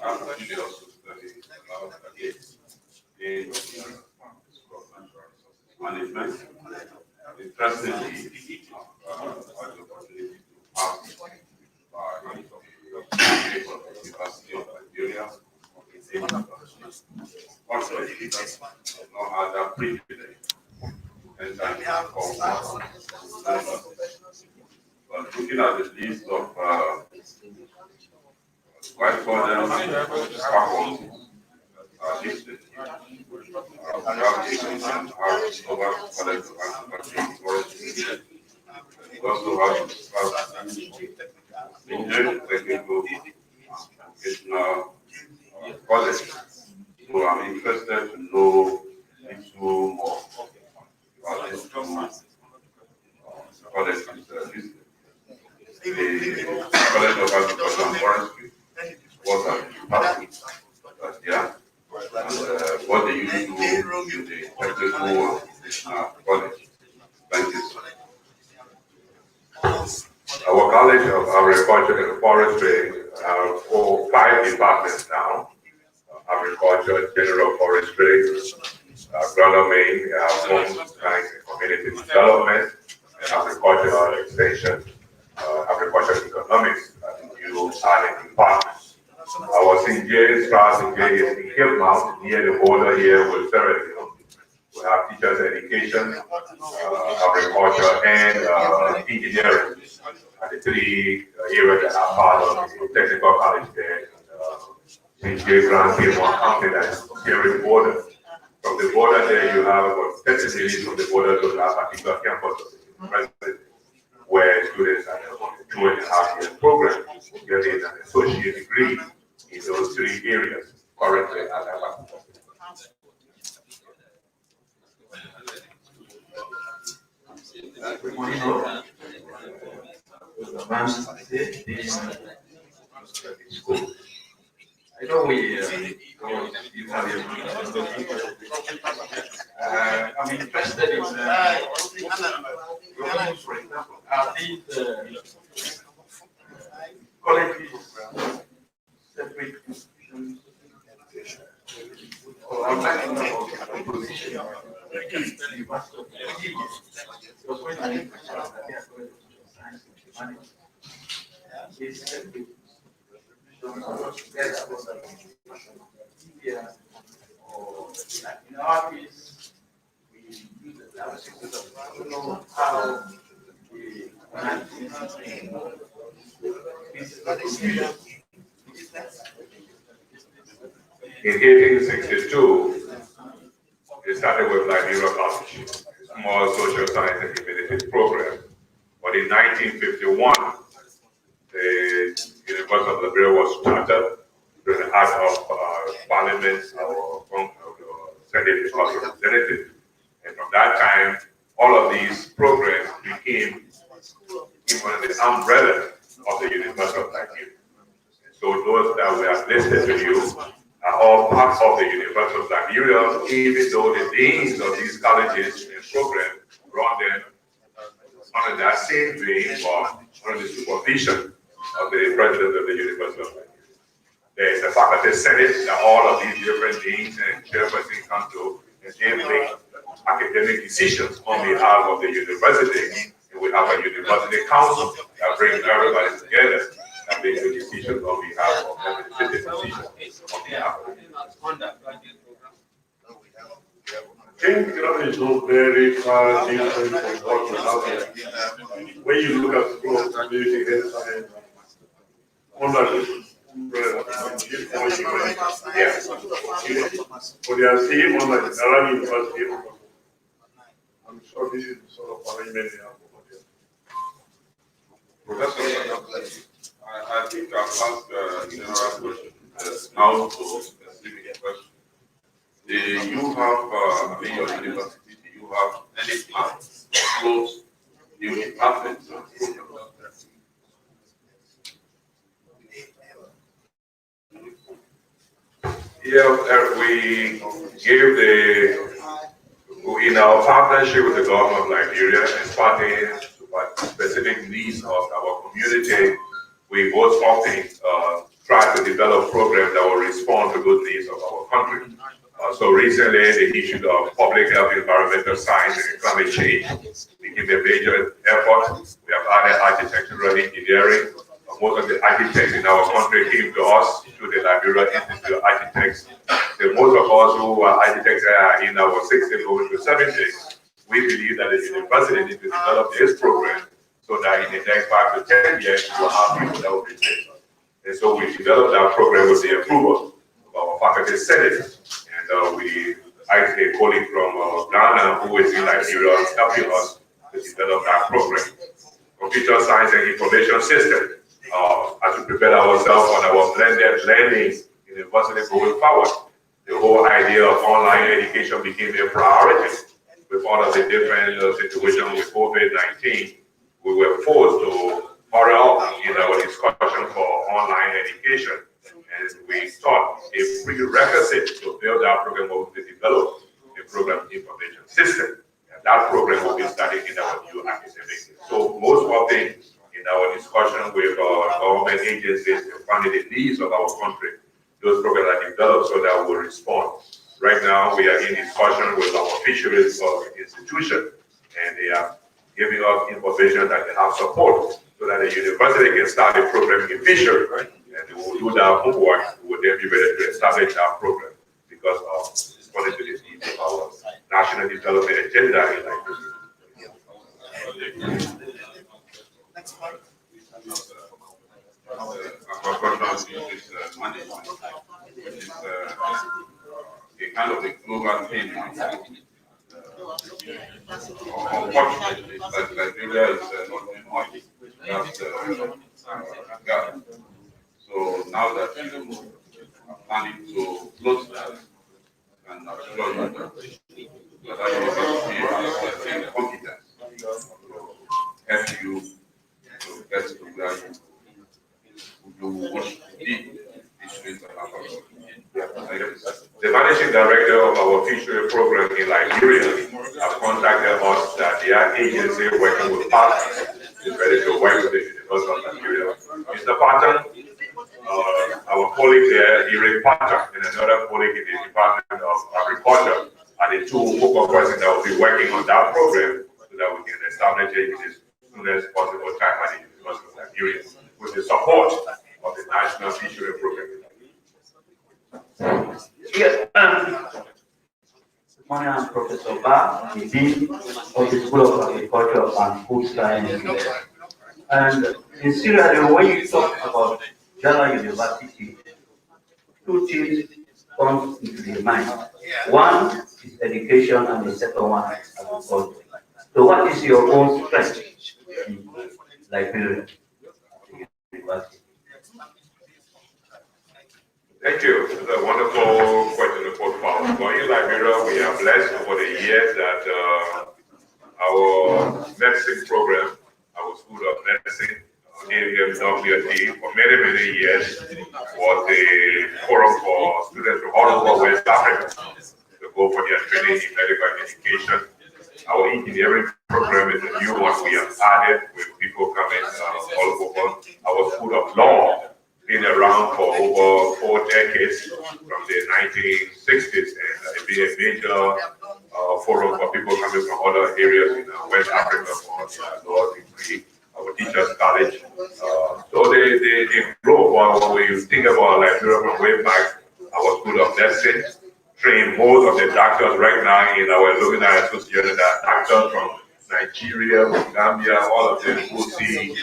actually also studied in management. Interestingly, I had the opportunity to pass by the University of Liberia. Unfortunately, that's not had that privilege. And but looking at the list of white collar faculty listed here, we have over college of agriculture, forestry. We also have engineering, technical, vocational college. So I'm interested to know little more about this colleges listed. The College of Agriculture and Forestry was at Department last year, and what they used to do in the technical college. Thank you. Our College of Agriculture and Forestry have 5 departments now: agriculture, general forestry, agronomy, home science and community development, and agricultural extension, agricultural economics, new added departments. Our St. James class in Cape Mount, near the border here with Sierra Leone. We have teachers education, agriculture, and engineering. The 3 areas that are part of the technical college there. St. James Grand Cape Mount County that's near the border. From the border there, you have about 30 minutes from the border to that particular campus of the university, where students are on a 2.5-year program getting an associate degree in those 3 areas currently at Alabama. Good morning, school. I know we you have your I'm interested in for example, are these colleges separate institutions? Or I'm not know the position of the master of the because when I mentioned that they are going to science and humanity, they said or in our case, we use the analysis of I don't know how the in 1862, they started with Liberia College, a small social science and humanities program. But in 1951, the University of Liberia was chartered through the Act of Parliament or Senate Representative. And from that time, all of these programs became even the umbrella of the University of Liberia. So those that we have listed to you are all parts of the University of Liberia, even though the deans of these colleges and programs run them under that same vein or under the supervision of the president of the University of Liberia. There is a faculty senate that all of these different deans and chairpersons come to, and they make academic decisions on behalf of the university. And we have a university council that brings everybody together and makes the decisions on behalf of every decision on behalf of Things is not very far different from what we have here. When you look at school of community health science, under the umbrella, yes, but they are same under the Njala University. I'm sure this is the sort of arrangement they have over there. Professor, I think I've asked a general question. Now to a specific question. Do you have, in your university, do you have any plans to close new departments? Yeah, we gave in our partnership with the government of Liberia, and partnering to specific needs of our community, we both opting try to develop programs that will respond to those needs of our country. So recently, the issue of public health, environmental science, and climate change became a major effort. We have added architectural engineering. Most of the architects in our country came to us, to the Liberia Institute of Architects. So most of us who are architects are in our 60s going to 70s. We believe that the university needs to develop this program so that in the next 5 to 10 years, we will have people that will be trained. And so we developed our program with the approval of our faculty senate. And we asked a colleague from Ghana who is in Liberia helping us to develop that program. Computer science and information system. As we prepare ourselves on our blended learning in the university going forward. The whole idea of online education became a priority. With all of the different situations with COVID-19, we were forced to hurry up in our discussion for online education. And we thought a prerequisite to build our program was to develop a program information system. And that program will be started in our new academic year. So most often in our discussion with government agencies and finding the needs of our country, those programs are developed so that we will respond. Right now, we are in discussion with our fisheries institution, and they are giving us information that they have support so that the university can start a program in fishery, and they will do that homework. We will then be ready to establish our program because of responding to the needs of our national development agenda in Liberia. Our question is management, which is a kind of a global thing. Unfortunately, Liberia is not doing much. That's gap. So now that you are planning to close that, and I'm sure that university has the competence to help you to get to where you want to be. The managing director of our fishery program in Liberia has contacted us that their agency working with partners is ready to work with the University of Liberia. Mr. Patton, our colleague there, Eric Patton, and another colleague in the Department of Agriculture are the two focal persons that will be working on that program so that we can establish it in as soon as possible time at the University of Liberia with the support of the National Fishery Program. Yes, I'm Professor Ba, the Dean of the School of Agriculture and Food Science. And in Sierra Leone, when you talk about Njala University, two things come into the mind. One is education, and the second one is agriculture. So, what is your own strength in Liberia University? Thank you. It's a wonderful question to put forward. So in Liberia, we are blessed over the years that our medicine program, our School of Medicine, AMWT, for many, many years was a forum for students from all over West Africa to go for their training in medical education. Our engineering program is a new one we have added with people coming all over. Our School of Law been around for over 4 decades, from the 1960s, and been a major forum for people coming from other areas in West Africa for law degree, our teachers college. So they grow. When we think about Liberia from way back, our School of Medicine train most of the doctors right now in our alumni association, that doctors from Nigeria, Gambia, all of them who see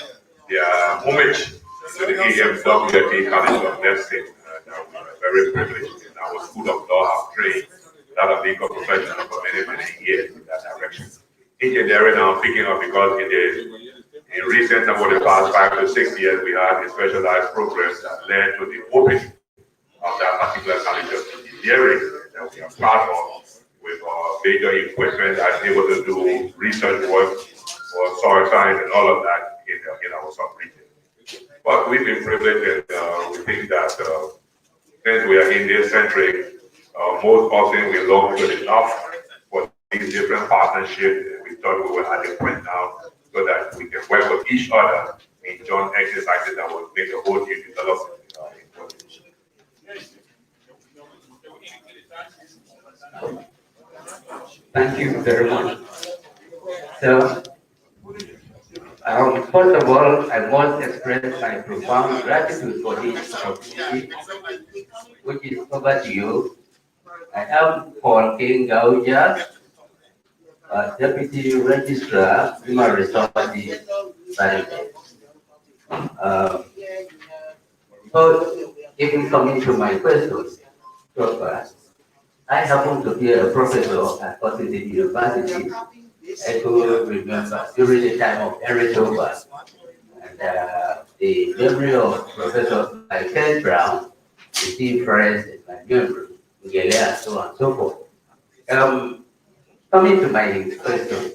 their homage to the AMWT College of Medicine. We are very privileged in our School of Law have trained a lot of legal professionals for many, many years in that direction. Engineering now picking up because in recent, over the past 5 to 6 years, we had a specialized program that led to the opening of that particular college of engineering that we are part of, with major equipment that's able to do research work for soil science and all of that in our sub-region. But we've been privileged, and we think that since we are in this century, most often we look good enough for these different partnerships. We thought we were at the point now so that we can work with each other in joint exercises that will make the whole new development Thank you very much. So, first of all, I must express my profound gratitude for this opportunity, which is over to you. I am Paul King Gauja, Deputy Registrar, Human Resources Management. Um, so, even coming to my questions, proper, I happen to be a professor at Washington University. I could remember during the time of Eric Dover, and the memory of Professor like Ken Brown, the team friends in my memory, Njala, and so on and so forth. Coming to my question,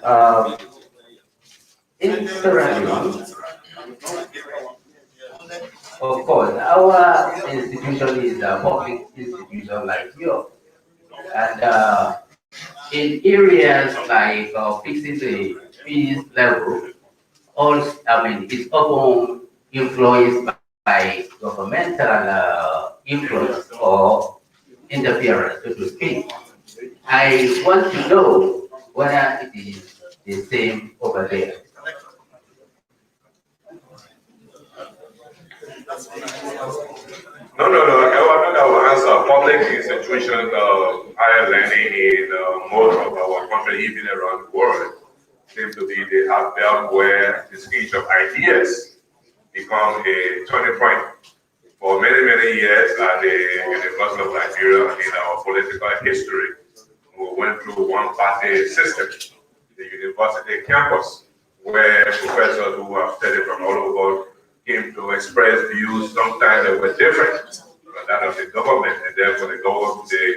um, in Sierra Leone, of course, our institution is a public institution like yours. And in areas like fixing the fees level, also, I mean, it's often influenced by governmental influence or interference, so to speak. I want to know whether it is the same over there. I will answer. Public institutions, higher learning in most of our country, even around the world, seem to be they have them where the exchange of ideas become a turning point. For many, many years at the University of Liberia in our political history, we went through one party system, the university campus, where professors who have studied from all over came to express views. Sometimes they were different from that of the government, and therefore the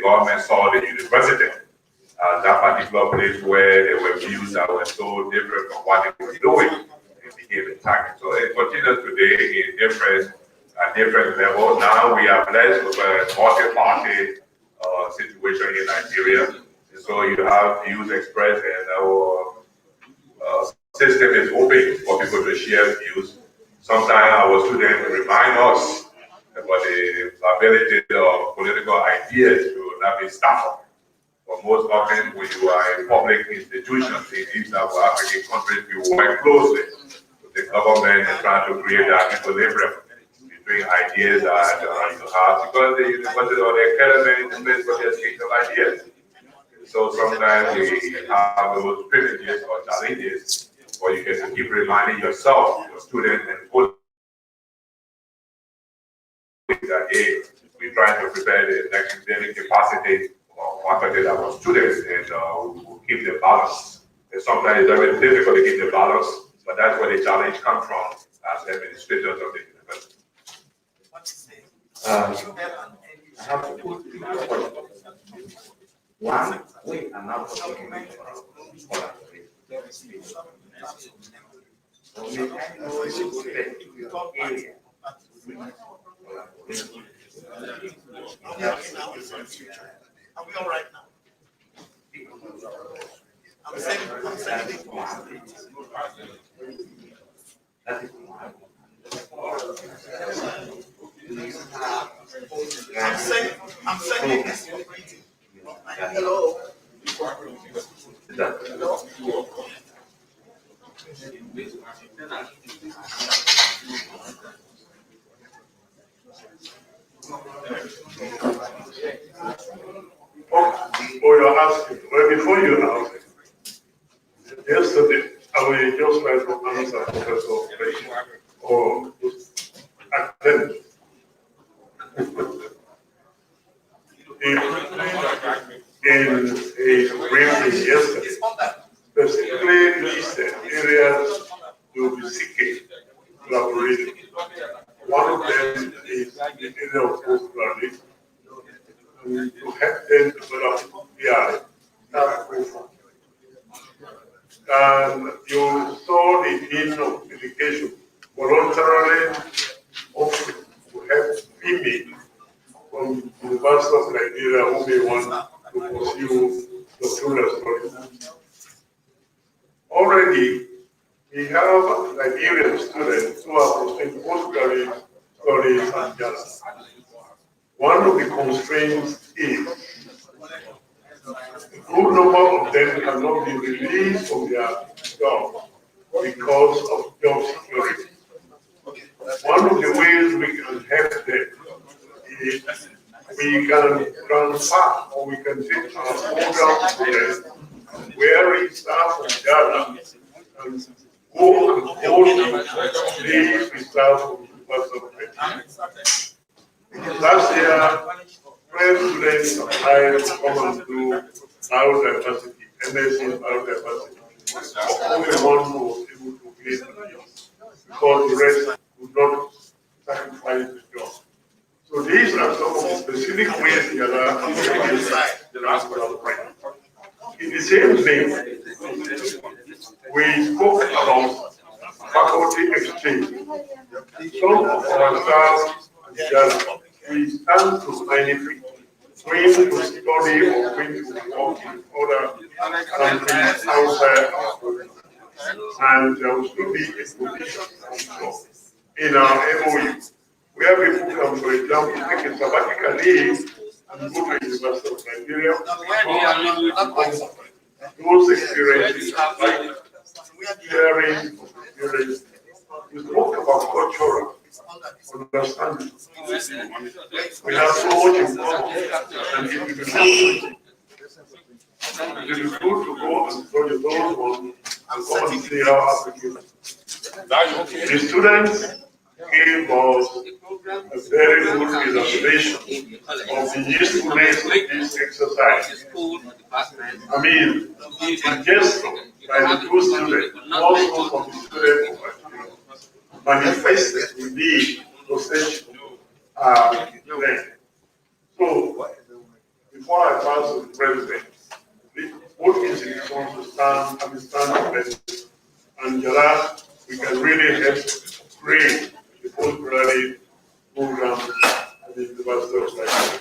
government saw the university as that particular place where there were views that were so different from what they were doing. It became a target. So it continues today in different level. Now we are blessed with a multi-party situation in Nigeria. So you have views expressed, and our system is open for people to share views. Sometimes our students remind us about the ability of political ideas to not be stifled. But most often, when you are in public institutions in East African countries, you work closely with the government and try to create that equilibrium between ideas that you have, because the university or the academy is the place for the exchange of ideas. So sometimes we have those privileges or challenges where you get to keep reminding yourself, your students, and colleagues that, hey, we're trying to prepare the next academic capacity or faculty of our students, and we'll keep the balance. And sometimes it's very difficult to keep the balance, but that's where the challenge comes from as administrators of the university. I have two questions. One, we are now talking about scholarship. So we can go to your area. Are we all right now? I'm saying That is one. I'm saying this. Hello. Oh, you're asking. Well, before you ask, yesterday, I will just try to answer Professor question or attend. In a briefing yesterday, specifically these areas will be seeking collaboration. One of them is the area of postgraduate, and to help them develop PI, staff profile. And you saw the need of education voluntarily also to help female from the University of Liberia who may want to pursue doctoral studies. Already, we have Liberian students who are pursuing postgraduate studies in Njala. One of the constraints is A good number of them cannot be released from their job because of job security. One of the ways we can help them is we can transfer or we can take our program to them where we start from Ghana and go and hold these we start from University of Last year, 12 students applied to come and do biodiversity, MSc biodiversity. Only one who was able to get the job because the rest could not sacrifice the job. So these are some of the specific ways that are the last program. In the same vein, we spoke about faculty exchange. Some of our staff in Njala, we stand to benefit when to study or when to work in other countries outside our country. And there will still be a position also in our MOU, where people can, for example, take a sabbatical leave and go to the University of Liberia. Those experiences are like sharing of experience. We talk about cultural understanding. We have so much in common, and it will be good. It will be good to go and study those ones and come and see how African. The students gave us a very good illustration of the usefulness of this exercise. I mean, the gesture by the two students, also from the students manifested the need to such learn. So, before I pass to the president, both institutions to stand and stand together. And Njala, we can really help create the postgraduate program at the University of Liberia.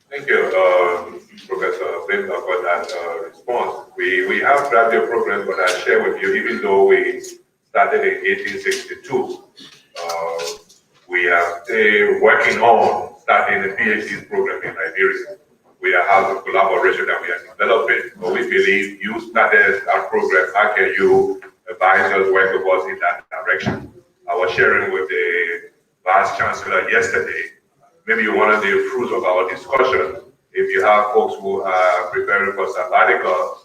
Thank you, Professor Bimba, for that response. We have graduate programs, but I share with you, even though we started in 1862, we are still working on starting a PhD program in Liberia. We are having collaboration that we are developing, but we believe you started our program. How can you advise us, work with us in that direction? I was sharing with the Vice Chancellor yesterday, maybe one of the fruits of our discussion, if you have folks who are preparing for sabbatical,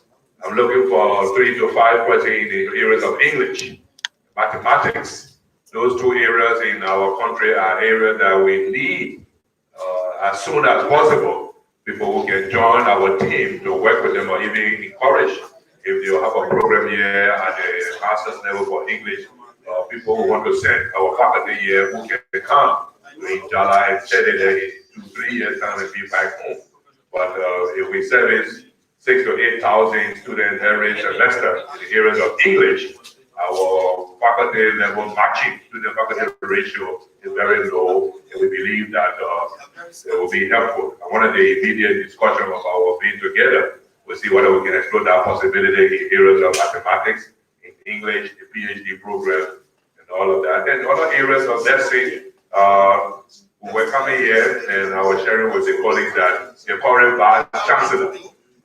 I'm looking for 3 to 5 persons in the areas of English, mathematics. Those two areas in our country are areas that we need as soon as possible. People who can join our team to work with them or even encourage if they have a program here at the master's level for English, people who want to send our faculty here who can come in Njala and study there in 2-3 years time and be back home. But if we service 6,000 to 8,000 students every semester in the areas of English, our faculty level matching student faculty ratio is very low, and we believe that it will be helpful. And one of the immediate discussion of our being together, we'll see whether we can explore that possibility in areas of mathematics, in English, the PhD program, and all of that. And other areas of medicine, we're coming here, and I was sharing with the colleagues that the current Vice Chancellor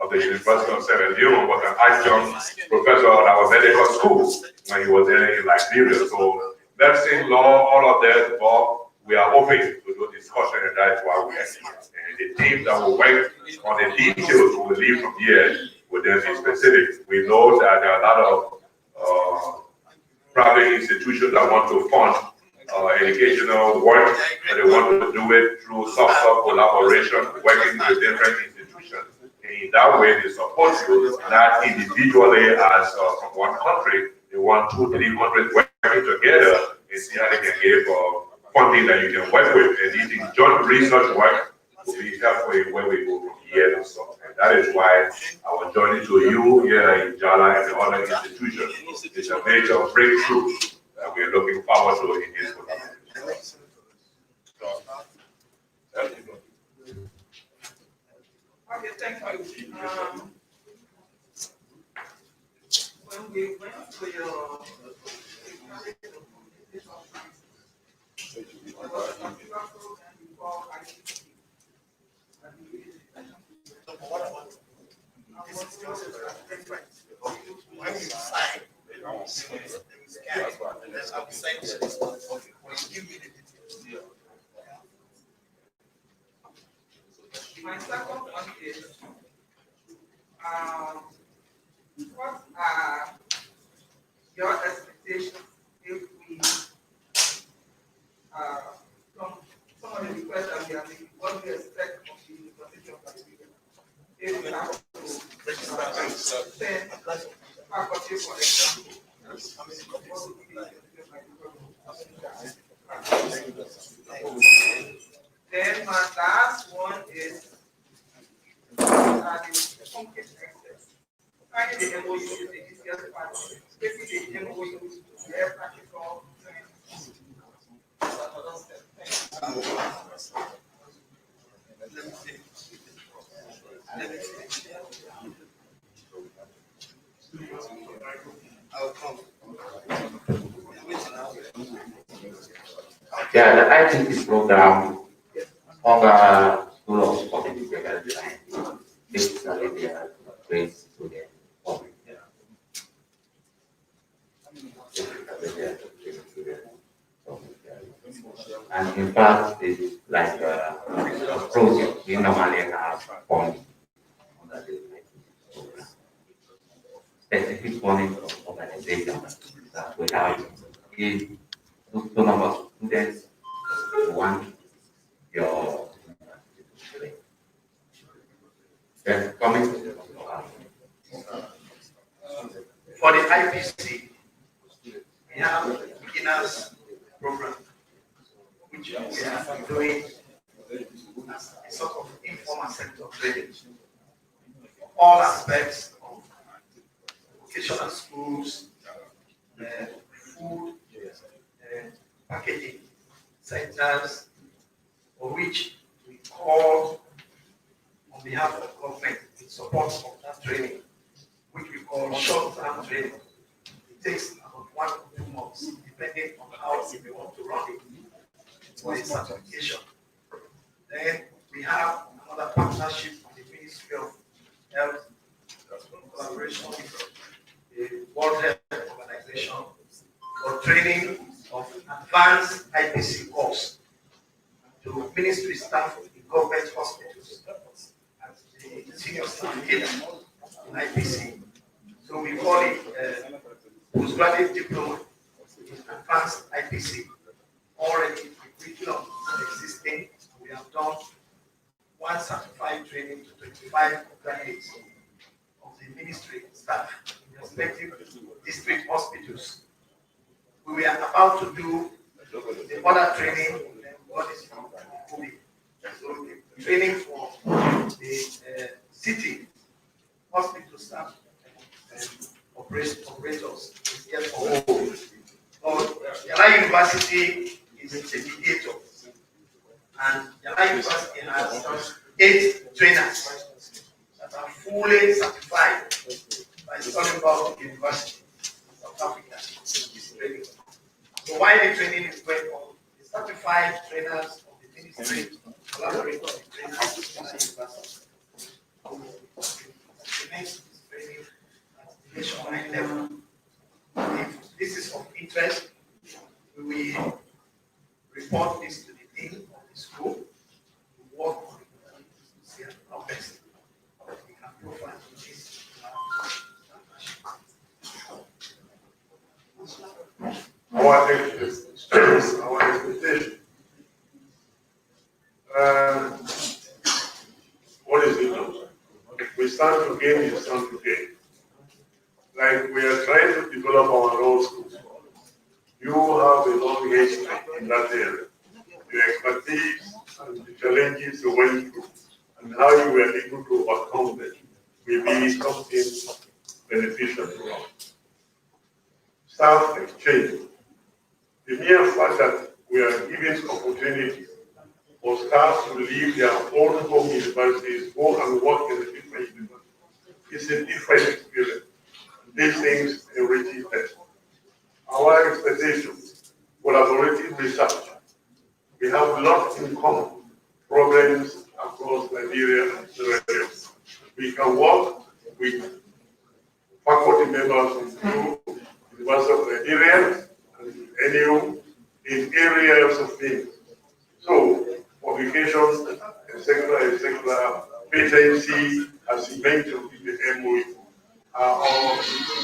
of the University of Leone was an adjunct professor at our medical school when he was there in Liberia. So medicine, law, all of that, but we are open to do discussion, and that's why we are here. And the team that will work on the details we will leave from here will then be specific. We know that there are a lot of private institutions that want to fund educational work, but they want to do it through soft collaboration, working with different institutions. In that way, they support you, not individually as from one country. They want 200, 300 working together and see how they can give funding that you can work with. And this joint research work will be helpful when we go from here and so on. And that is why our journey to you here in Njala and the other institutions is a major breakthrough that we are looking forward to in this collaboration. Okay, thank you. When we went to your My second one is, what are your expectations if we, from some of the requests that we are making, what we expect from the University of Liberia? If we have to send faculty, for example, then my last one is the concrete access. Finding the MOU is the easiest part. Basically, the MOU is very practical. Yeah, the ICT program of the School of Public Design. Basically, they are great students. And in fact, it's like a project we normally have on that program. Specific one of organization that we have is to number of students want your then coming to the For the IPC, we have beginners program, which we are doing as a sort of informal sector training. All aspects of vocational schools, food, packaging centers, for which we call on behalf of government in support of that training, which we call short-term training. It takes about 1 to 2 months, depending on how we want to run it for a certification. Then we have another partnership with the Ministry of Health, in collaboration with the World Health Organization for training of advanced IPC course to ministry staff in government hospitals as the senior certificate in IPC. So we call it postgraduate diploma in advanced IPC. Already the curriculum is existing. We have done 1 certified training to 25 graduates of the ministry staff in respective district hospitals. We are about to do the other training, what is COVID. So the training for the city hospital staff and operators is yet for all. Njala University is a mediator, and Njala University has 8 trainers that are fully certified by Stellenbosch University, South Africa. So while the training is going on, the certified trainers of the ministry collaborate with the trainers of the university. The next is training at the nationwide level. If this is of interest, we will report this to the dean of the school. We work on it to see how best we can profile this. Our expectation. What is it? We stand to gain, we stand to gain. Like we are trying to develop our own schools. You have a long history in that area. Your expertise and the challenges you went through and how you were able to overcome them will be something beneficial to us. Staff exchange. The mere fact that we are giving opportunity for staff to leave their own home universities, go and work in a different university, it's a different experience. These things enrich them. Our expectations, collaborative research. We have a lot in common, problems across Liberia and Sierra Leone. We can work with faculty members from University of Liberia and NU in areas of things. So, publications, etc., patency, as you mentioned in the MOE, are all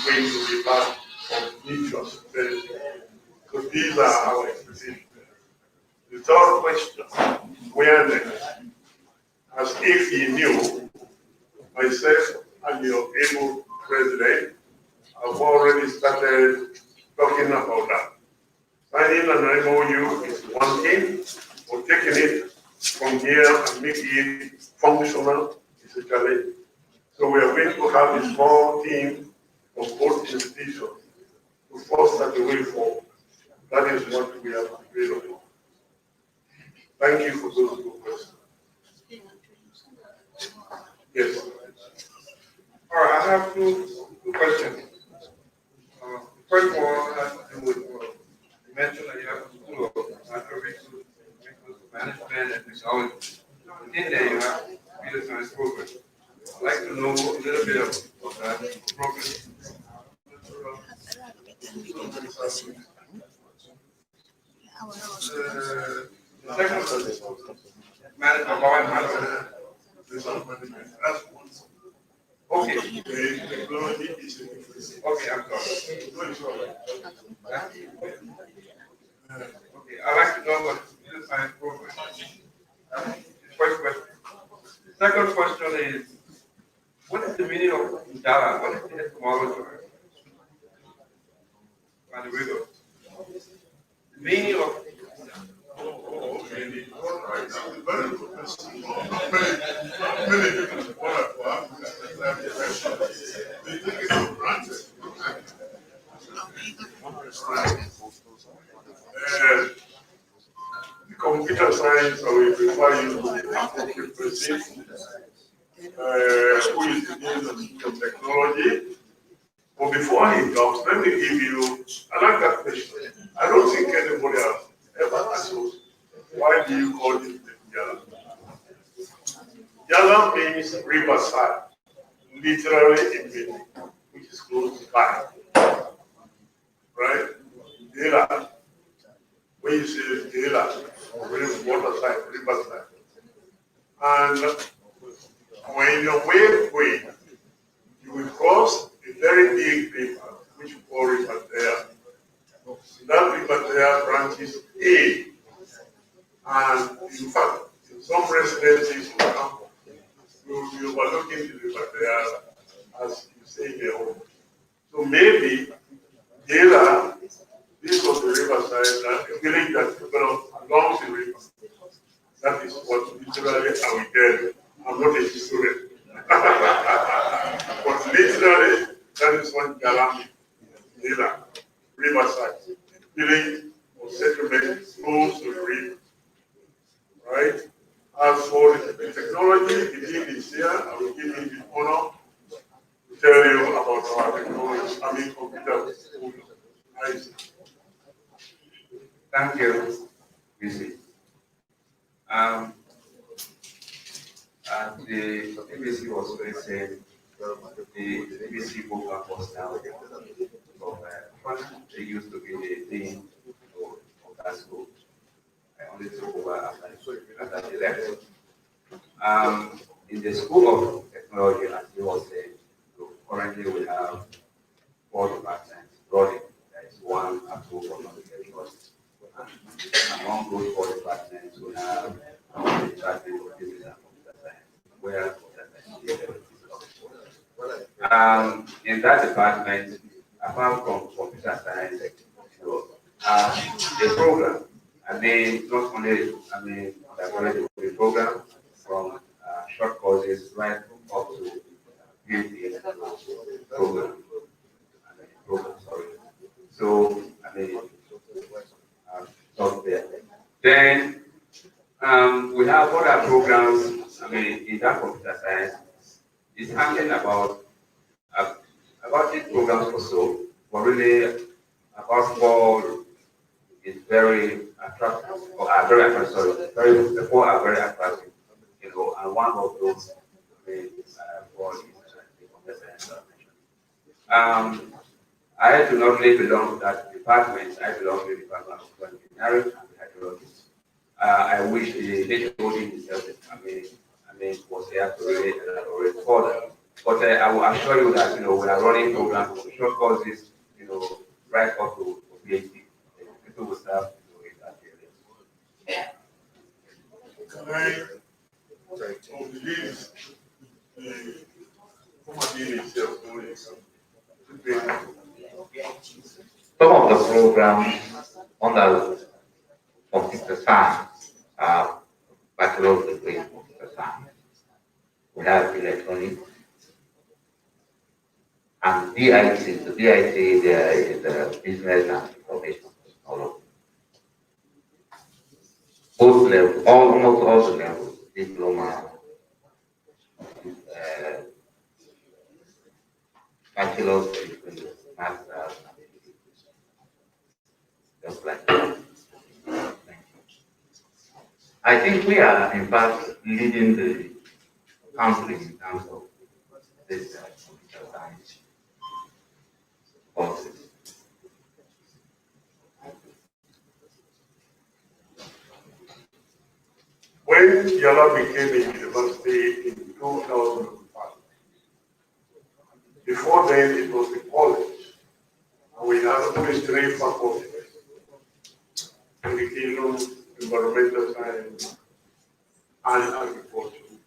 going to be part of mutual success. So these are our expectations. The third question, awareness. As if he knew, myself and your able president have already started talking about that. Signing an MOU is one thing, but taking it from here and making it functional is a challenge. So we are going to have a small team of both institutions to foster the way forward. That is what we have available. Thank you for those two questions. Yes. All right, I have two questions. First one has to do with, you mentioned that you have a school of natural resource management and technology. Within there, you have computer science program. I'd like to know a little bit of that program. The second one, management, about management. Okay. Okay, I'm sorry. Okay, I'd like to know what computer science program is. First question. Second question is, what is the meaning of Njala? What is the etymology by the river? The meaning of the computer science, I will refer you to the appropriate person who is dealing with technology. But before he comes, let me give you, I like that question. I don't think anybody has ever asked us, why do you call it Njala? Njala means riverside, literally in meaning, which is close by. Right? Njala. When you say Njala, waterside, riverside. And when you're way, you will cross a very big river, which we call River there. That river there branches A. And in fact, in some residences in campus, you overlooking the river there as you say your home. So maybe Njala, this was the riverside, a village that developed along the river. That is what literally I will tell you. I'm not a historian. But literally, that is what Njala means. Njala, riverside, village or settlement close to the river. Right? As for the technology, the team is here. I will give you the honor to tell you about our technology. I mean, computer. Thank you, BC. As the BBC was very saying, the BBC book was now they used to be the dean of that school. I only took over after they left. In the School of Technology, as you was saying, so currently we have 4 departments running. There is one approved for non-technology. Among those 4 departments, we have the Department of Business and Computer Science, where computer science is in that department, apart from computer science, the program, not only, the program from short courses right up to PhD program, sorry. So, stop there. Then, we have other programs, in that computer science, it's handling about 8 programs or so, but really about 4 is very attractive, the 4 are very attractive, and one of those is the computer science. I do not really belong to that department. I belong to the Department of Engineering and Hydrology. I wish the nation body itself, was here to really elaborate further. But I will assure you that, we are running programs for short courses, right up to PhD. People will start, in that area. Can I release the former dean itself doing something? Some of the programs under computer science are bachelor's degree in computer science. We have electronics and DIT. The DIT there is the business and information technology. Both levels, almost all the levels, diploma, bachelor's degree, master's, just like that. I think we are, in fact, leading the country in terms of this computer science courses. When Njala became a university in 2005, before then it was a college, and we had only 3 faculties: education, environmental science, and agriculture.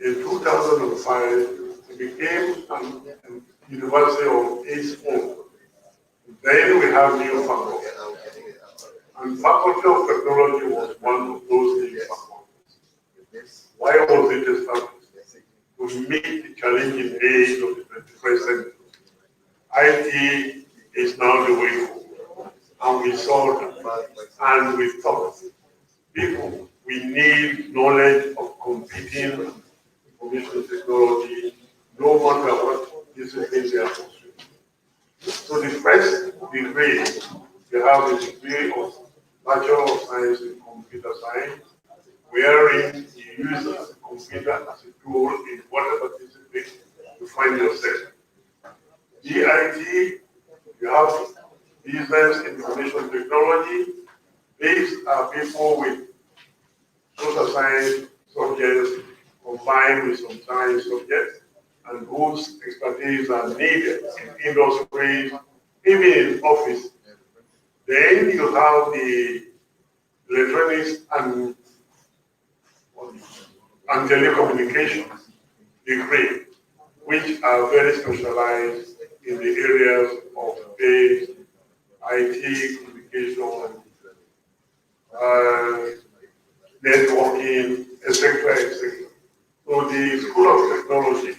In 2005, it became a university of its own. Then we have new faculty. And Faculty of Technology was one of those new faculties. Why was it established? To meet the challenging age of the 21st century. IT is now the way forward. And we saw that. And we thought, people, we need knowledge of computing, information technology, no matter what disciplines they are pursuing. So the first degree, we have a degree of Bachelor of Science in Computer Science, wherein you use the computer as a tool in whatever discipline you find yourself. GIT, you have Business Information Technology. These are people with social science subjects combined with some science subjects, and whose expertise are needed in industry, even in office. Then you have the electronics and telecommunications degree, which are very specialized in the areas of space, IT, communication, networking, etc., etc. So the School of Technology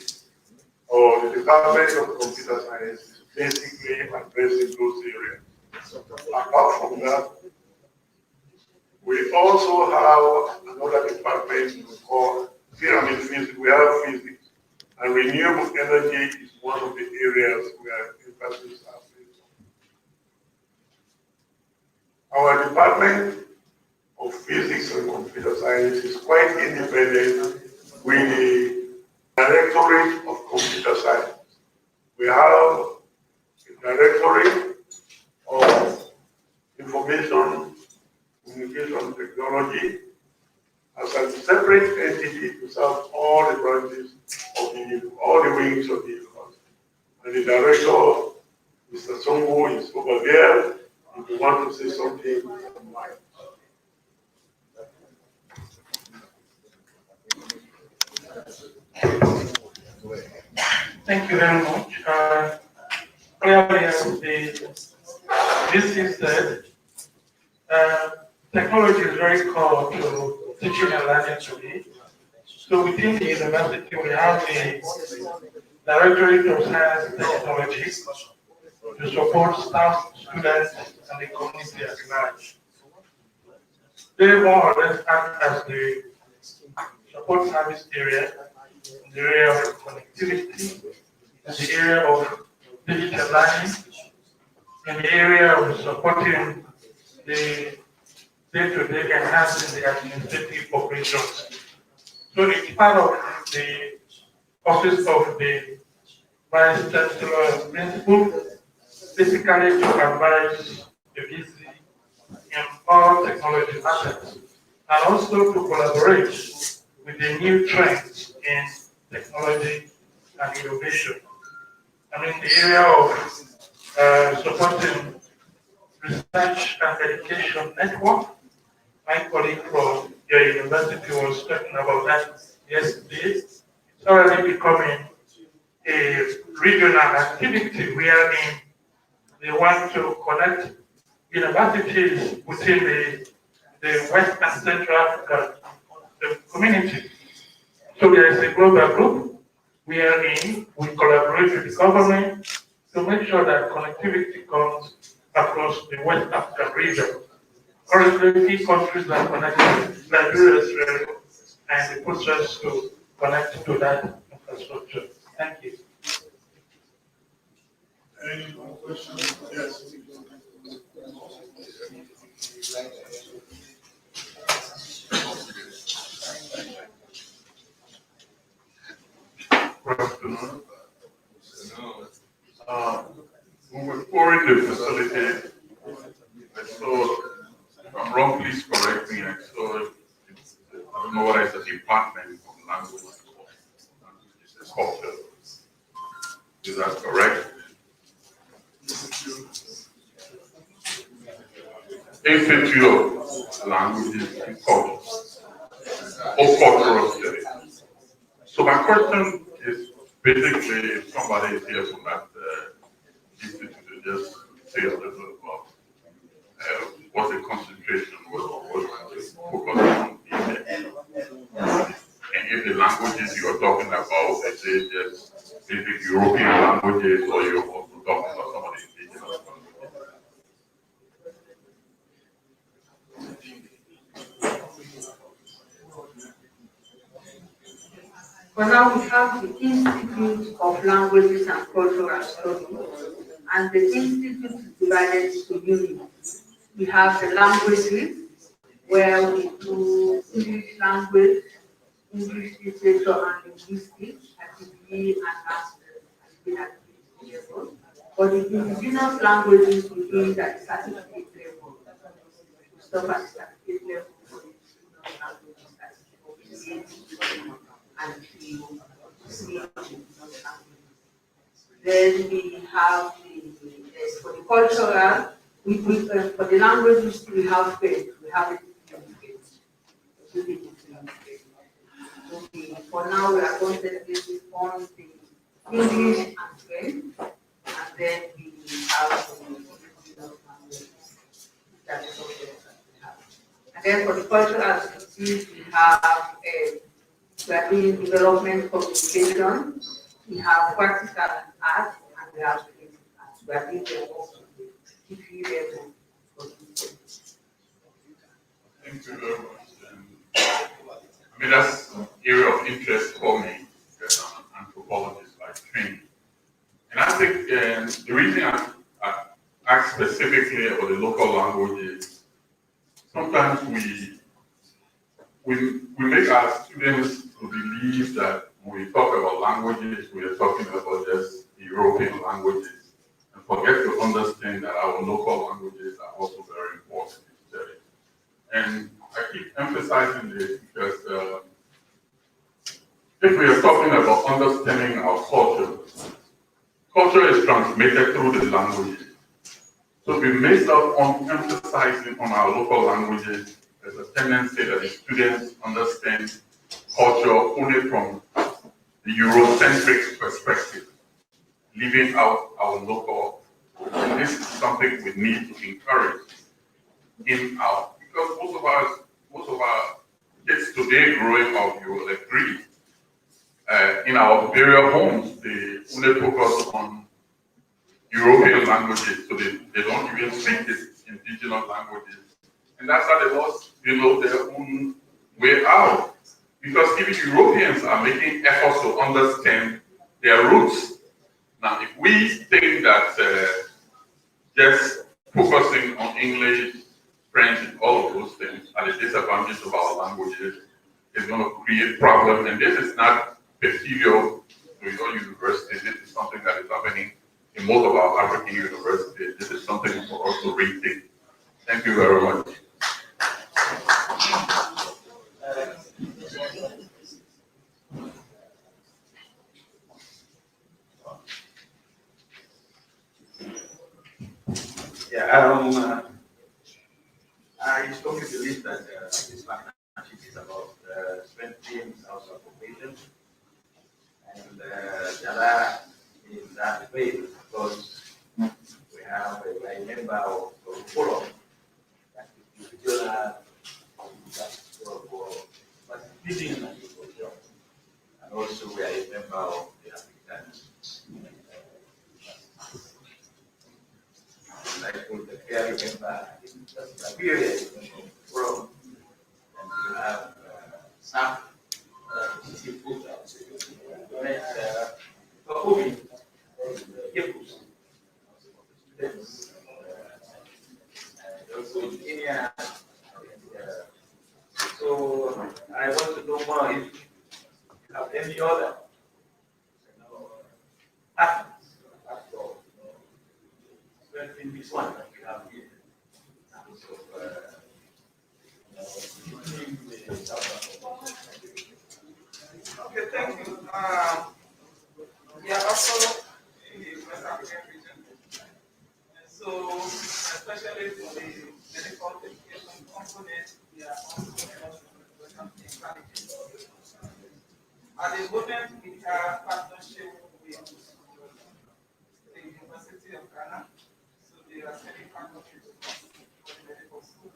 or the Department of Computer Science is basically addressing those areas. Apart from that, we also have another department we call pyramid physics. We have physics, and renewable energy is one of the areas where emphasis are placed on. Our department of physics and computer science is quite independent with the Directorate of Computer Science. We have a Directorate of Information Communication Technology as a separate entity to serve all the branches of all the wings of the university. And the director, Mr. Songo, is over there. If you want to say something, come by. Thank you very much. Clearly, this is said, technology is very core to teaching and learning today. So within the university, we have the Directorate of Science and Technology to support staff, students, and the community at large. They more or less act as the support service area, in the area of connectivity, in the area of digital learning, in the area of supporting the day-to-day enhancing the administrative operations. So it's part of the office of the Vice Chancellor and Principal, basically to advise the VC in all technology matters, and also to collaborate with the new trends in technology and innovation. I mean, the area of supporting research and education network. My colleague from your university was talking about that yesterday. It's already becoming a regional activity wherein they want to connect universities within the West and Central African community. So there is a global group wherein we collaborate with the government to make sure that connectivity comes across the West African region. Currently, key countries are connected, Liberia, Israel, and the process to connect to that infrastructure. Thank you. Any more questions? Yes. Good afternoon. When we're pouring the facility, I saw, if I'm wrong, please correct me, I saw, I don't know what is the department of language, it's culture. Is that correct? Institute of Languages and Culture, or cultural studies. So my question is basically, if somebody is here from that institute, to just say a little about what the concentration was focused on in there. And if the languages you are talking about, let's say just basic European languages, or you're also talking about some of the indigenous languages. For now, we have the Institute of Languages and Cultural Studies, and the institute is divided into units. We have the languages, where we do English language, English literature and linguistics at degree and at level. For the indigenous languages, we do it at certificate level. We stop at certificate level for the indigenous languages and to see. Then we have for the cultural, for the languages we have faith, we have it okay. For now we are concentrating on the English and French, and then we have the languages. That is what we have. And then for the cultural studies, we have we are doing development communication, we have practical art, and we have creative arts. We are doing them also degree level. Thank you very much. I mean, that's an area of interest for me, because I'm an anthropologist by training. And I think the reason I ask specifically about the local languages, sometimes we make our students to believe that when we talk about languages, we are talking about just European languages, and forget to understand that our local languages are also very important to study. And I keep emphasizing this because if we are talking about understanding our culture, culture is transmitted through the languages. So if we miss out on emphasizing on our local languages, there's a tendency that the students understand culture only from the Eurocentric perspective, leaving out our local. And this is something we need to encourage in our, because most of our kids today growing up, you will agree, in our various homes, they only focus on European languages, so they don't even speak the indigenous languages. And that's how they lost, their own way out. Because even Europeans are making efforts to understand their roots. Now, if we think that just focusing on English, French, and all of those things are the disadvantage of our languages, is going to create problems. And this is not peculiar to to your university. This is something that is happening in most of our African universities. This is something for us to rethink. Thank you very much. Yeah, I strongly believe that this partnership is about strengthening our cooperation, and Njala is that way because we have a member of the forum that is regional for participating in the and also we are a member of the African. Like with the care member in Liberia, from and you have some people performing students. Also in Kenya. So I want to know more if you have any other partners in this one that we have here. Okay, thank you. We are also in the West African region. And so, especially for the medical education component, we are also at the moment, we have partnership with the University of Ghana. So they are sending partnerships for the medical school.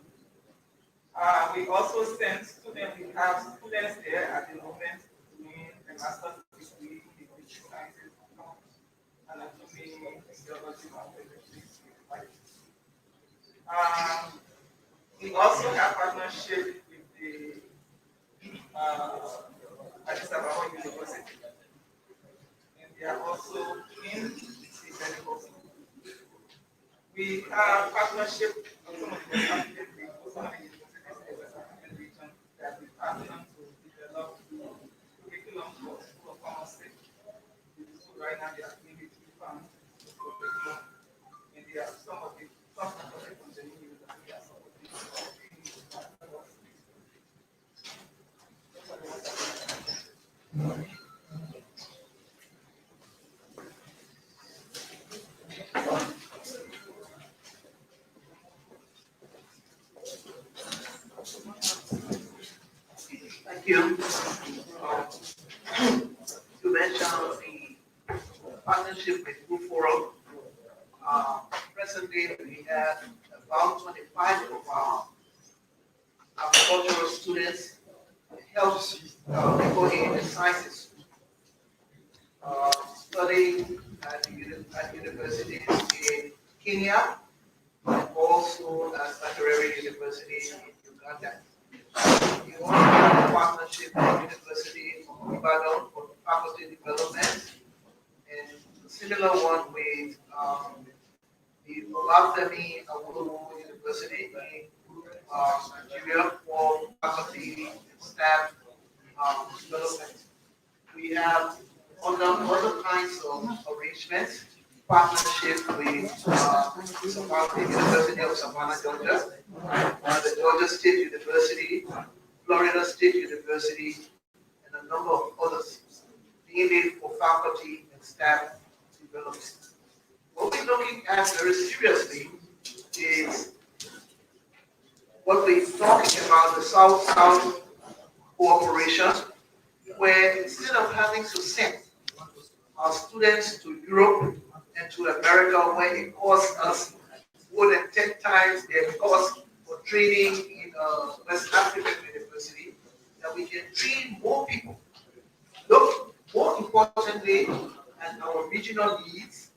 We also send students, we have students there at the moment doing a master's degree in computer sciences, anatomy, physiology, and physics. We also have partnership with the Addis Ababa University, and they are also in the medical school. We have partnership with some of the West African regions, some of the universities in the West African region that we partner to develop curriculum for school of pharmacy. So right now they are doing it with funds for curriculum, and they are some of the from the new university are supporting. Thank you. You mentioned the partnership with Blue Forum. Presently, we have about 25 of our agricultural students helps people in the sciences studying at universities in Kenya and also at Makerere University in Uganda. We also have a partnership with the University of Ibadan for faculty development, and a similar one with the Olafemi Awolowo University in Nigeria for faculty and staff development. We have other kinds of arrangements, partnership with the University of Savannah, Georgia, the Georgia State University, Florida State University, and a number of others, mainly for faculty and staff development. What we're looking at very seriously is what we're talking about, the South-South cooperation, where instead of having to send our students to Europe and to America, where it costs us more than 10 times their cost for training in West African university, that we can train more people. Look more importantly at our regional needs,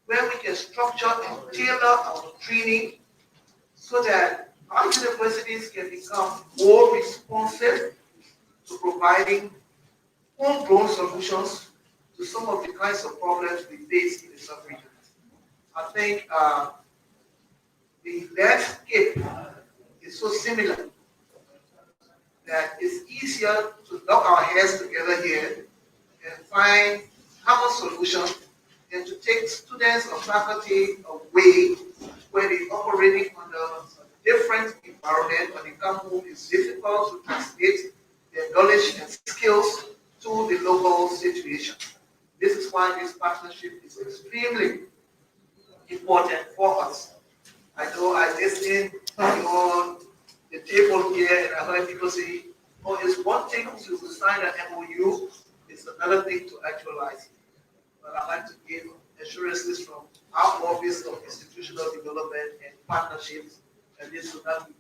where we can structure and tailor our training so that our universities can become more responsive to providing homegrown solutions to some of the kinds of problems we face in the sub-regions. I think the landscape is so similar that it's easier to knock our heads together here and find faculty a way where they operating under a different environment. When they come home, it's difficult to translate their knowledge and skills to the local situation. This is why this partnership is extremely important for us. I know I listened on the table here and I heard people say, oh, it's one thing to sign an MOU, it's another thing to actualize it. But I'd like to give assurances from our Office of Institutional Development and Partnerships, and this will not be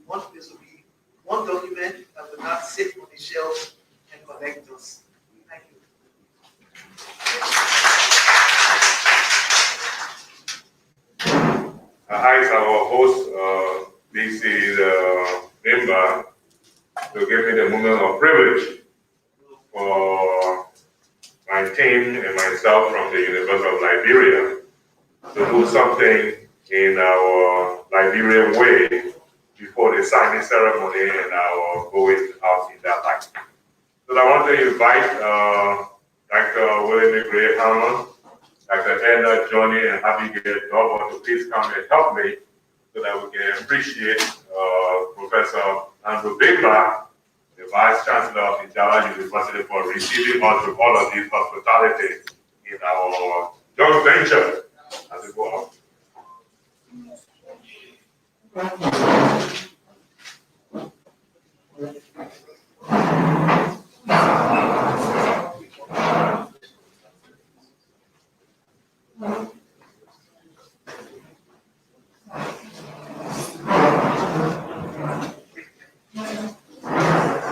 one document that will not sit on the shelf and connect us. Thank you. I asked our host, BC member, to give me the moment of privilege for my team and myself from the University of Liberia to do something in our Liberian way before the signing ceremony and our going out in that light. So I want to invite Dr. William Gray Hammond, Dr. Edna, Johnny, and Abigail Dover to please come and help me so that we can appreciate Professor Andrew Bigba, the Vice Chancellor of Njala University, for receiving us with all of this hospitality in our joint venture as we go out.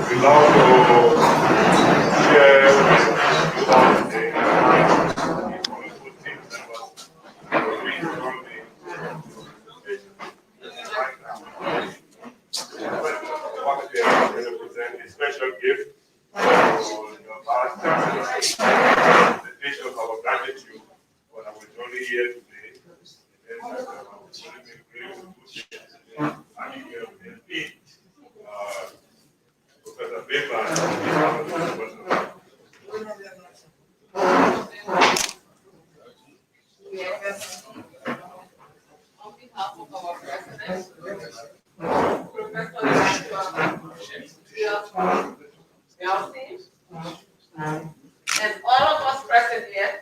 We love to share with all the political team members who we currently represent a special gift for your Vice Chancellor, the nation of our gratitude for our journey here today. And then Professor Bigba. Yes. On behalf of our president, and all of us present here,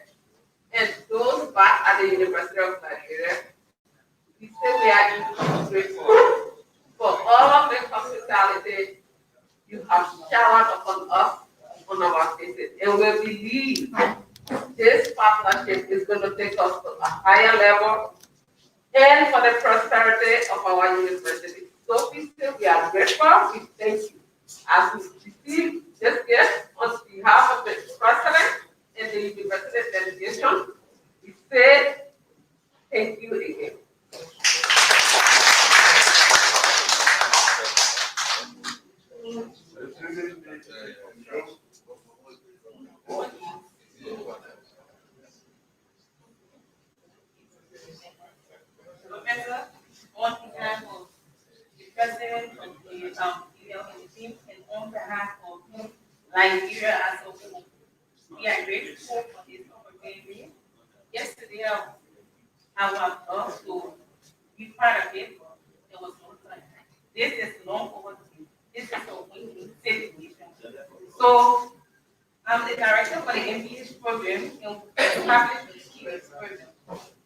and those back at the University of Liberia, we say we are grateful for all of the hospitality you have showered upon us on our visit. And we believe this partnership is going to take us to a higher level and for the prosperity of our university. So we say we are grateful, we thank you. As we receive this gift on behalf of the president and the university delegation, we say thank you again. Professor, on behalf of the president of the Leone team and on behalf of Liberia as a whole, we are grateful for this opportunity. Yesterday, I was also be part of it. It was no time. This is long overdue. This is a win-win situation. So, I'm the director for the MBA program and established the skills program.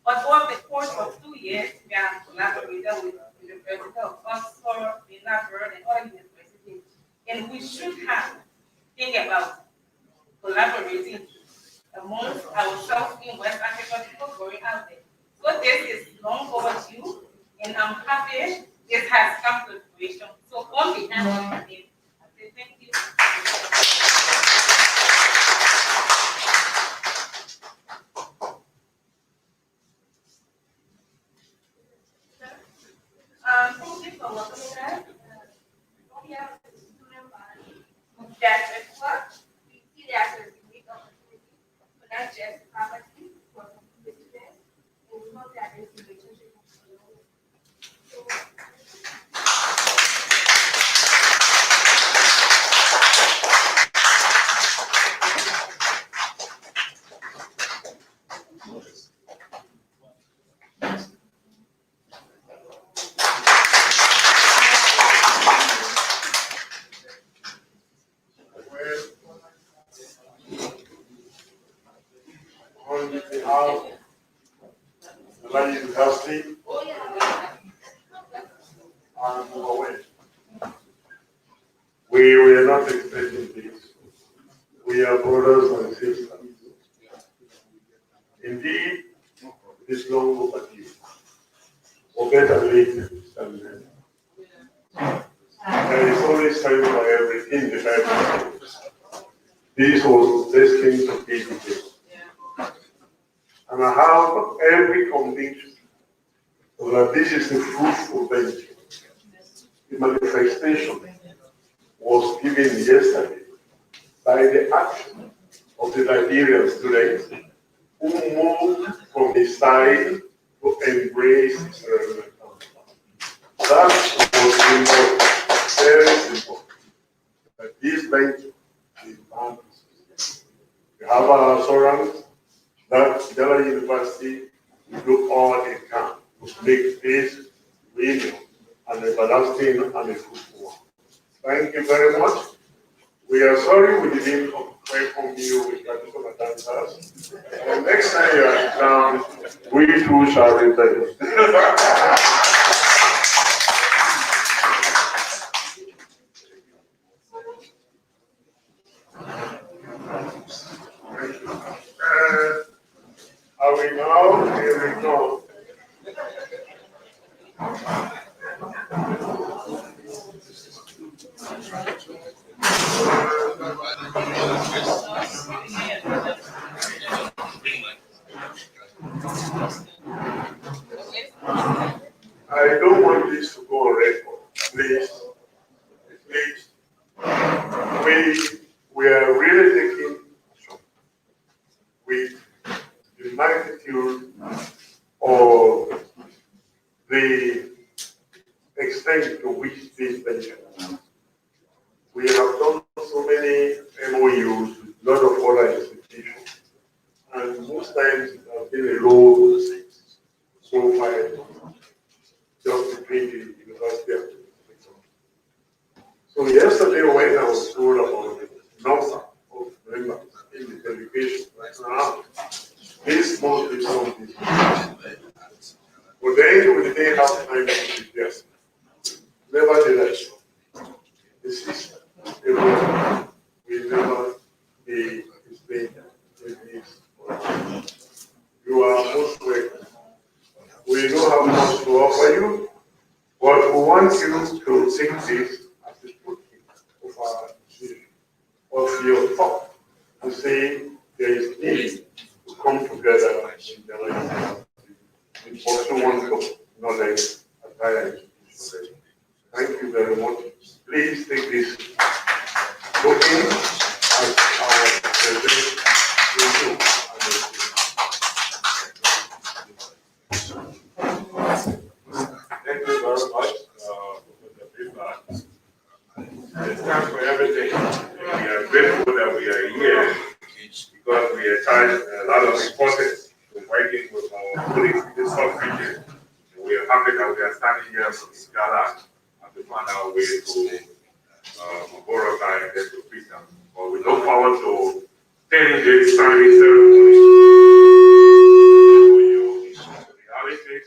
But over the course of 2 years, we have collaborated with the University of Oxford, Memorandum, and other universities. And we should have think about collaborating amongst ourselves in West Africa, people going out there. So this is long overdue, and I'm happy this has come to fruition. So on behalf of the team, I say thank you. Thank you for welcoming us. We have a student body that's at work. We see that as a unique opportunity for not just faculty, but for the students, and we hope that this relationship will grow. and overwhelmed. We were not expecting this. We are brothers and sisters. Indeed, it is long overdue. Or better late than never. There is always time for everything the Bible says. This was destined to be the day. And I have every conviction that this is a fruitful venture. The manifestation was given yesterday by the action of the Liberian students who moved from his side to embrace his reverend. That was important, very simple. That this venture is bound. We have our assurance that Njala University will do all it can to make this real and everlasting and a fruitful one. Thank you very much. We are sorry we didn't welcome you with traditional dancers. And next time you are in town, we too shall return. I will now return. I don't want this to go on record, please. Please. We are really taking with the magnitude of the extent to which this venture. We have done so many MOUs with a lot of other institutions, and most times it has been a low profile just between the university and the institution. So yesterday when I was told about the number of members in the delegation, this must be something. But then we didn't have time to prepare. Nevertheless, this is a road will never be explained in this. You are most welcome. We don't have much to offer you, but we want you to take this as a token of our decision, of your thought, to say there is need to come together in the life in pursuit of knowledge and higher education. Thank you very much. Please take this token as our present review. Thank you very much for the feedback. It's time for everything. We are grateful that we are here because we attach a lot of importance to working with our colleagues in the South region. We are happy that we are standing here from Njala and to find our way to Maboroka and then to Freetown. But we look forward to taking this signing ceremony for you in reality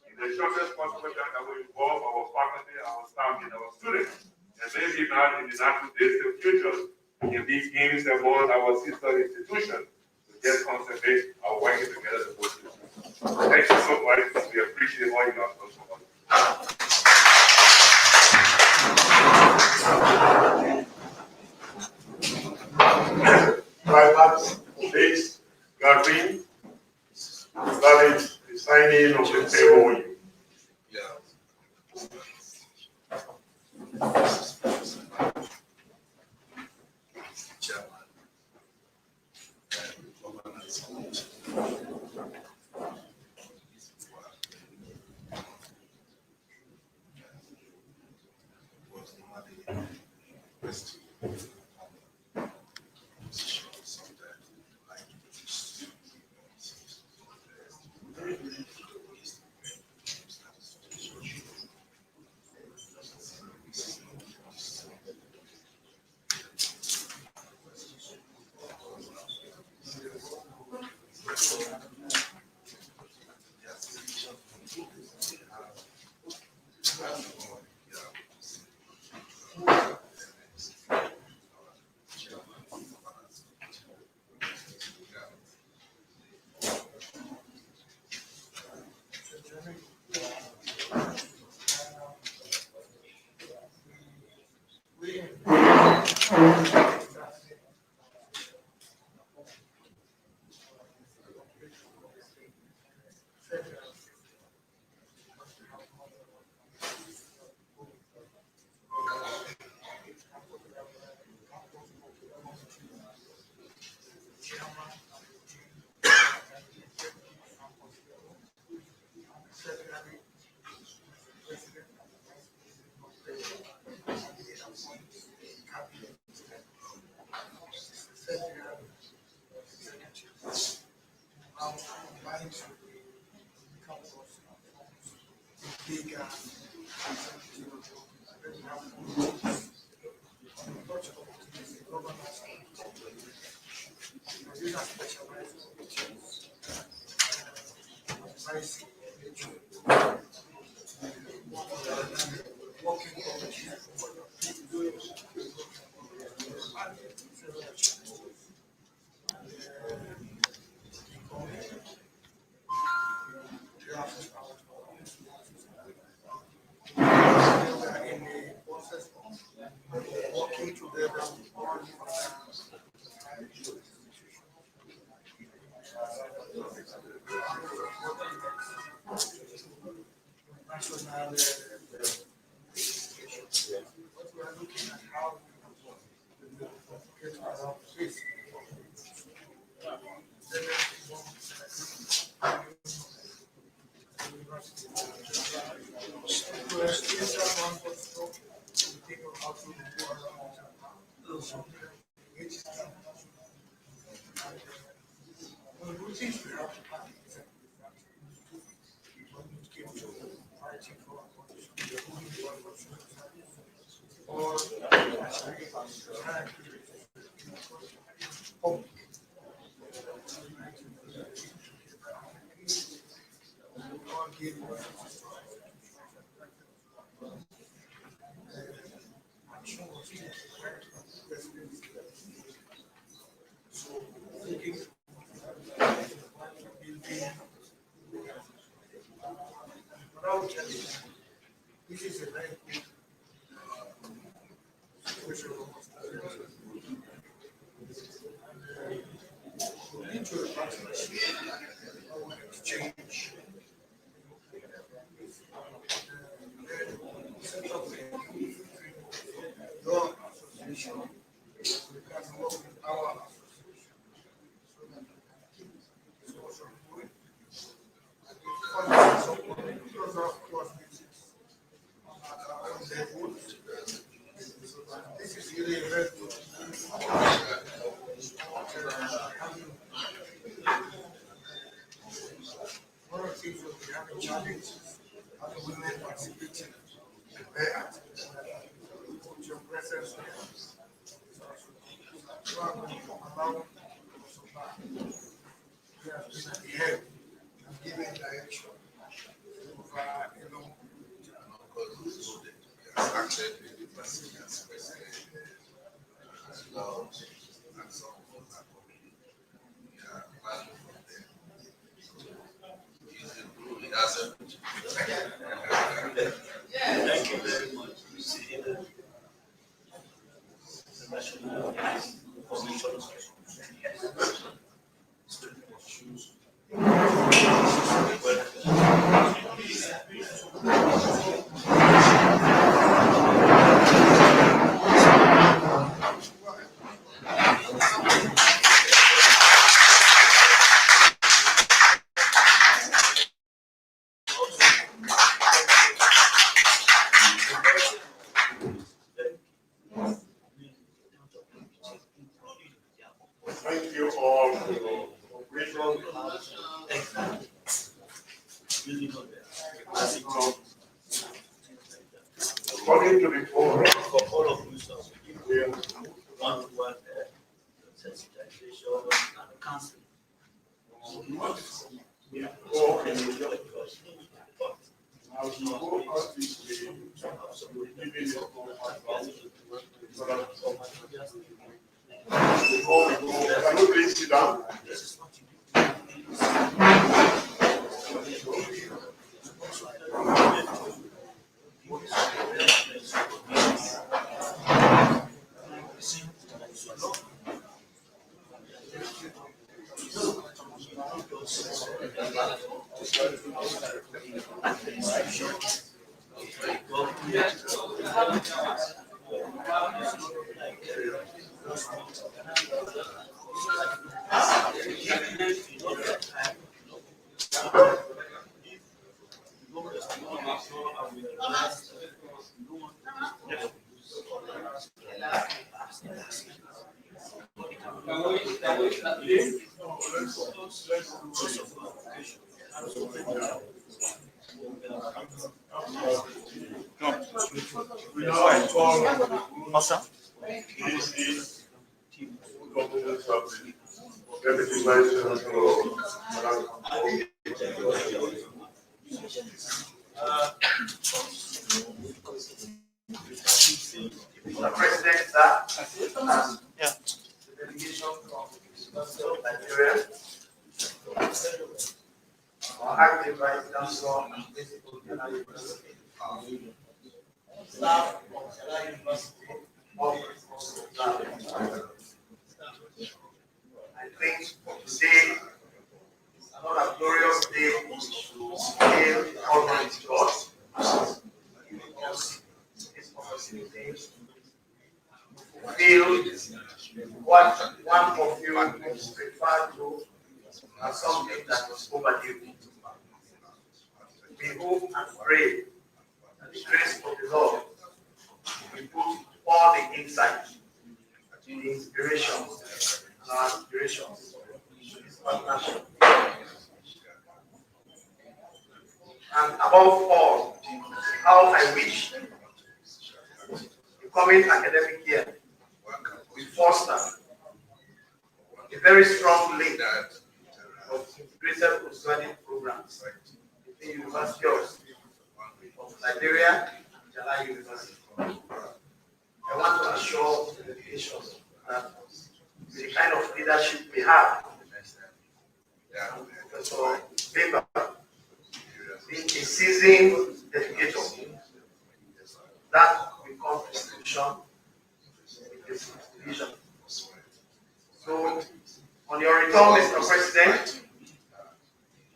in the shortest possible time that will involve our faculty, our staff, and our students. And maybe not in the not too distant future, in these games among our sister institutions to just concentrate our working together to push it. Thank you so much. We appreciate all you have done so much. Climax, dates, gathering, that is the signing of the MOU. Working together on national what we are looking at how we get around this. This is a very good situation. We need to partnership, exchange. Set up your association. We can work with our association. So that it's also good. And because of course this is really a very good. One of the things that we have a challenge is how the women participating there. Put your presence there. So I'm going to allow so far. We have been at the head and giving direction over a long Thank you very much. You see the National Commission Thank you all for your cooperation. According to the program, for all of you, we are one-to-one sensitization and counseling. go as we go out this way, we're giving you so that before we go, can you please sit down? Thank you. We now call DC Government Service, Deputy Vice Chancellor. Mr. President, sir, Yeah. the delegation from University of Liberia, our active vice chancellor and principal of Njala University, staff of Njala University, all also observed. I think for today is another glorious day which will scale Almighty God. Because this opportunity fulfill what one of you referred to as something that was overdue. We hope and pray that the grace of the Lord will put all the insight, the inspirations, and our aspirations to this partnership. And above all, how I wish the coming academic year will foster a very strong link of integrated postgraduate programs between University of Liberia and Njala University. I want to assure the delegation that the kind of leadership we have, Professor Weber, being a seasoned educator, that will come to solution with this institution. So, on your return, Mr. President,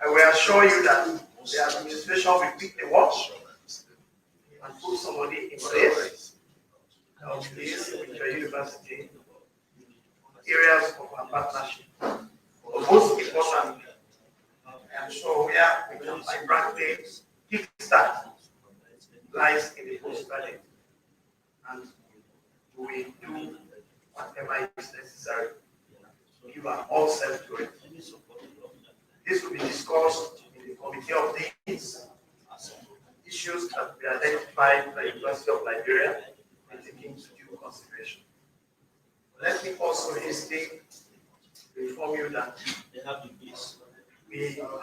I will assure you that the administration will pick the watch and put somebody in place that will place with your university areas of our partnership. But most importantly, I am sure where we can vibrantly kickstart lies in the postgraduate, and we will do whatever is necessary to give our all self to it. This will be discussed in the Committee of Deans. Issues that we identified by the University of Liberia and taken into due consideration. Let me also hasten to inform you that we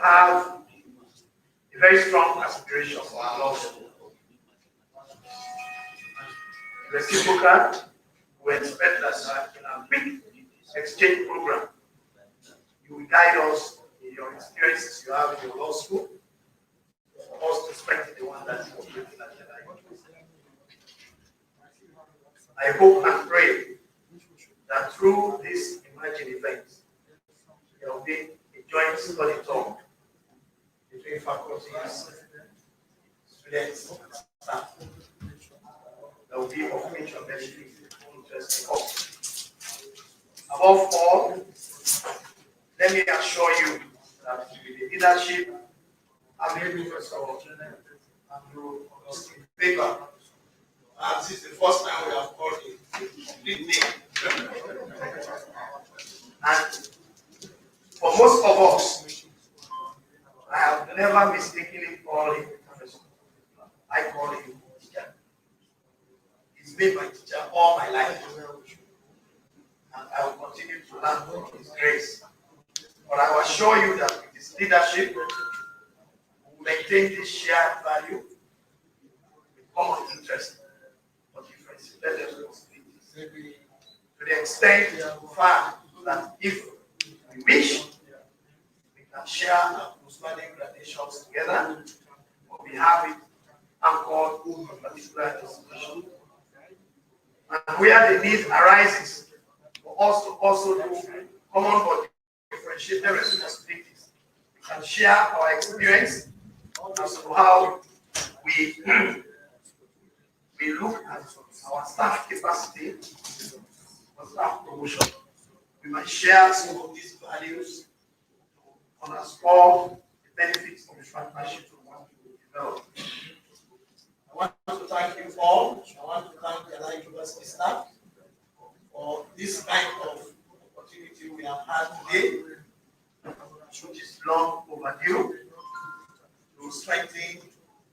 have a very strong aspiration for our law school. Reciprocal, we expect that in our quick exchange program, you will guide us in your experiences you have in your law school, for us to strengthen the one that is operating at Njala University. I hope and pray that through this emerging event, there will be a joint study talk between faculties, students, and staff. That will be of mutual benefit and interest to us. Above all, let me assure you that with the leadership having Professor Andrew in favor, and this is the first time we have called him a complete name. And for most of us, I have never mistakenly called him professor. I call him teacher. He's been my teacher all my life. And I will continue to learn from his grace. But I will assure you that with his leadership, we will maintain this shared value with common interest for differentiated responsibilities. To the extent far that if we wish, we can share our postgraduate graduations together, or we have it anchored to a particular institution. And where the need arises for us to also do common but differentiated responsibilities, we can share our experience as to how we we look at our staff capacity for staff promotion. We might share some of these values to underscore the benefits of the partnership we want to develop. I want to thank you all. I want to thank the Njala University staff for this kind of opportunity we have had today, which is long overdue, to strengthen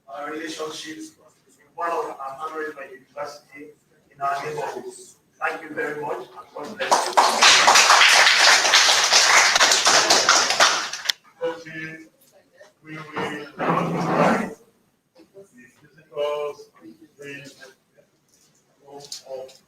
our relationships with one of our honorable university in our neighborhoods. Thank you very much, and God bless you. Okay, we will now invite the visitors, the